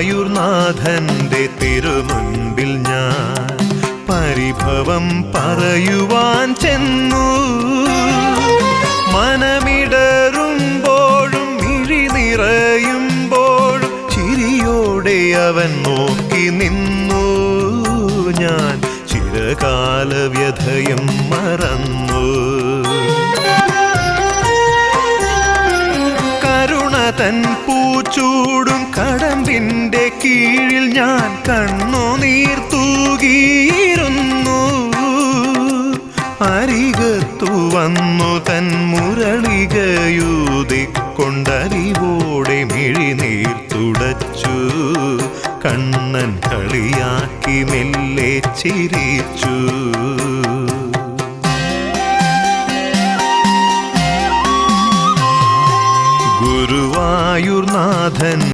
ഗുരുവായൂർനാഥന്റെ തിരുമുൻപിൽ ഞാൻ പരിഭവം പറയുവാൻ ചെന്നു. മനമിടറുമ്പോഴും മിഴി നിറയുമ്പോഴും ചിരിയോടെ അവൻ നോക്കി നിന്നു. ഞാൻ ചിരകാല വ്യഥയും മറന്നു. കരുണ തൻ പൂച്ചൂടും കടമ്പിന്റെ കീഴിൽ ഞാൻ കണ്ണുനീർ തൂകിയിരുന്നു. അരികത്തു വന്നു തൻ മുരളികയൂതിക്കൊണ്ടറിവോടെ മിഴിനീർ തുടച്ചു. കണ്ണൻ കളിയാക്കി മെല്ലെ ചിരിച്ചു. ഗുരുവായൂർനാഥൻ